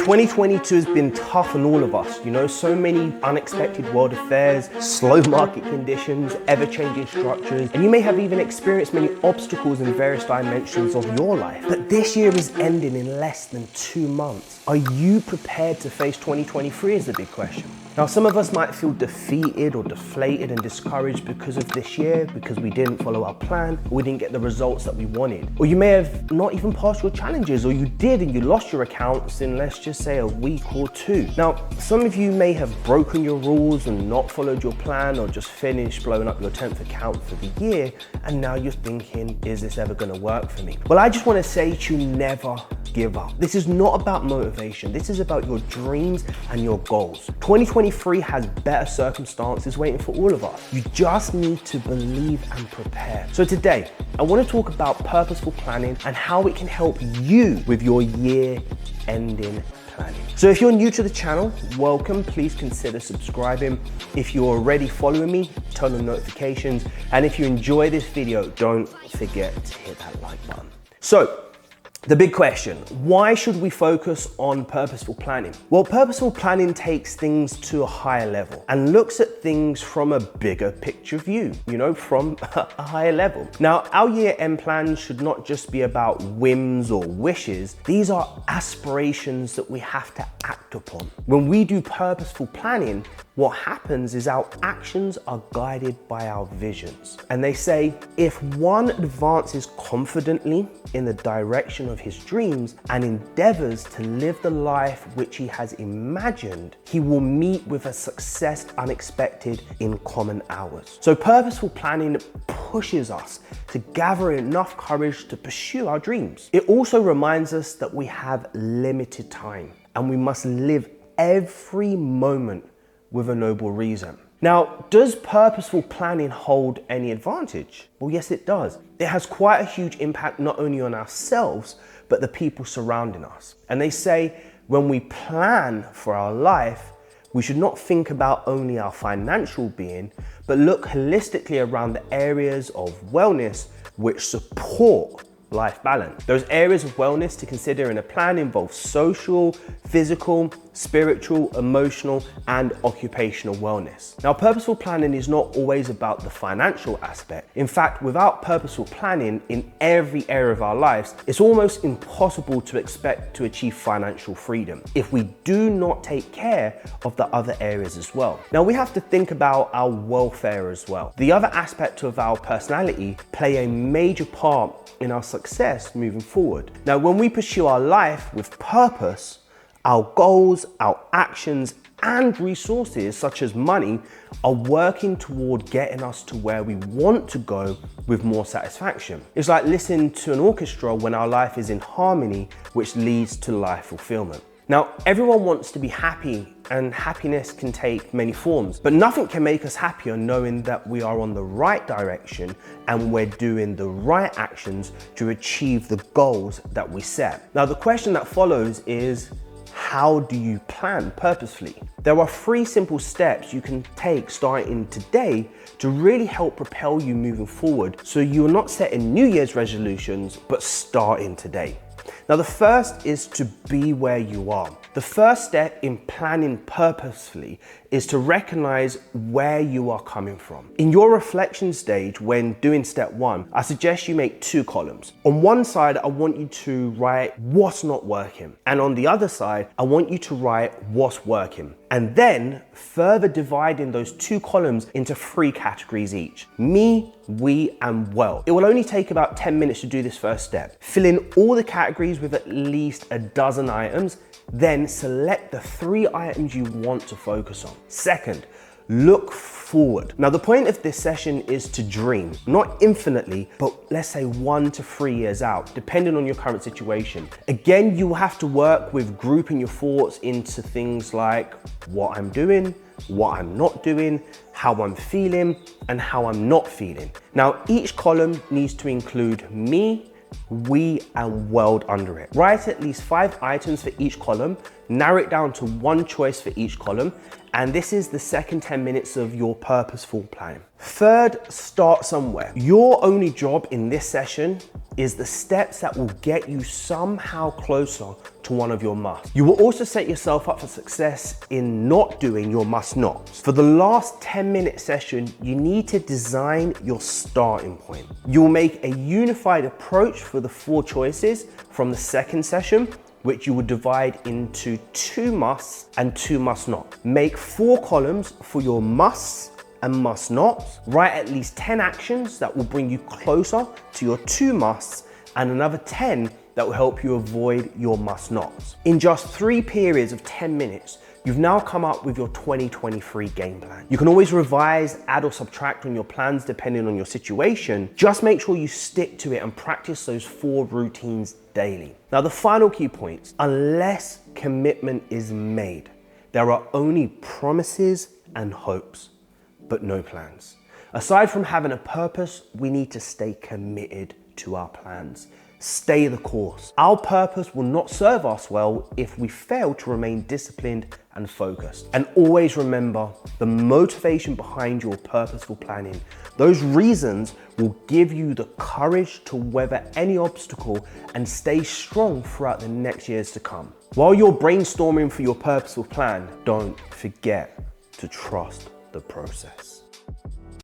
2022 has been tough on all of us, you know, so many unexpected world affairs, slow market conditions, ever-changing structures, and you may have even experienced many obstacles in various dimensions of your life. But this year is ending in less than 2 months. Are you prepared to face 2023 is the big question. Now, some of us might feel defeated or deflated and discouraged because of this year, because we didn't follow our plan, or we didn't get the results that we wanted. Or you may have not even passed your challenges, or you did and you lost your accounts in, let's just say, a week or 2. Now, some of you may have broken your rules and not followed your plan, or just finished blowing up your 10th account for the year, and now you're thinking, is this ever gonna work for me? Well, I just wanna say to you, never give up. This is not about motivation. This is about your dreams and your goals. 2023 has better circumstances waiting for all of us. You just need to believe and prepare. So today, I want to talk about purposeful planning and how it can help you with your year-ending planning. So if you're new to the channel, welcome. Please consider subscribing. If you're already following me, turn on notifications. And if you enjoy this video, don't forget to hit that like button. So, the big question, why should we focus on purposeful planning? Well, purposeful planning takes things to a higher level and looks at things from a bigger picture view, you know, from a higher level. Now, our year-end plans should not just be about whims or wishes. These are aspirations that we have to act upon. When we do purposeful planning, what happens is our actions are guided by our visions. And they say, if one advances confidently in the direction of his dreams and endeavors to live the life which he has imagined, he will meet with a success unexpected in common hours. So purposeful planning pushes us to gather enough courage to pursue our dreams. It also reminds us that we have limited time and we must live every moment with a noble reason. Now, does purposeful planning hold any advantage? Well, yes, it does. It has quite a huge impact not only on ourselves, but the people surrounding us. And they say when we plan for our life, we should not think about only our financial being, but look holistically around the areas of wellness which support life balance. Those areas of wellness to consider in a plan involve social, physical, spiritual, emotional, and occupational wellness. Now, purposeful planning is not always about the financial aspect. In fact, without purposeful planning in every area of our lives, it's almost impossible to expect to achieve financial freedom if we do not take care of the other areas as well. Now, we have to think about our welfare as well. The other aspect of our personality play a major part in our success moving forward. Now, when we pursue our life with purpose, our goals, our actions, and resources such as money are working toward getting us to where we want to go with more satisfaction. It's like listening to an orchestra when our life is in harmony, which leads to life fulfillment. Now, everyone wants to be happy, and happiness can take many forms, but nothing can make us happier knowing that we are on the right direction and we're doing the right actions to achieve the goals that we set. Now, the question that follows is, how do you plan purposefully? There are 3 simple steps you can take starting today to really help propel you moving forward, so you're not setting New Year's resolutions, but starting today. Now, the first is to be where you are. The first step in planning purposefully is to recognize where you are coming from. In your reflection stage, when doing step 1, I suggest you make 2 columns. On one side, I want you to write what's not working. And on the other side, I want you to write what's working. And then further dividing those 2 columns into 3 categories each: me, we, and well. It will only take about 10 minutes to do this first step. Fill in all the categories with at least a dozen items, then select the 3 items you want to focus on. Second, look forward. Now, the point of this session is to dream, not infinitely, but let's say 1 to 3 years out, depending on your current situation. Again, you will have to work with grouping your thoughts into things like what I'm doing, what I'm not doing, how I'm feeling, and how I'm not feeling. Now, each column needs to include me, we, and world under it. Write at least 5 items for each column, narrow it down to 1 choice for each column, and this is the second 10 minutes of your purposeful plan. Third, start somewhere. Your only job in this session is the steps that will get you somehow closer to one of your musts. You will also set yourself up for success in not doing your must-nots. For the last 10-minute session, you need to design your starting point. You will make a unified approach for the 4 choices from the second session, which you would divide into 2 musts and 2 must-not. Make 4 columns for your musts and must nots. Write at least 10 actions that will bring you closer to your 2 musts and another 10 that will help you avoid your must nots. In just 3 periods of 10 minutes, you've now come up with your 2023 game plan. You can always revise, add or subtract on your plans depending on your situation. Just make sure you stick to it and practice those 4 routines daily. Now, the final key points: unless commitment is made, there are only promises and hopes, but no plans. Aside from having a purpose, we need to stay committed to our plans. Stay the course. Our purpose will not serve us well if we fail to remain disciplined and focused. And always remember the motivation behind your purposeful planning. Those reasons will give you the courage to weather any obstacle and stay strong throughout the next years to come. While you're brainstorming for your purposeful plan, don't forget to trust the process.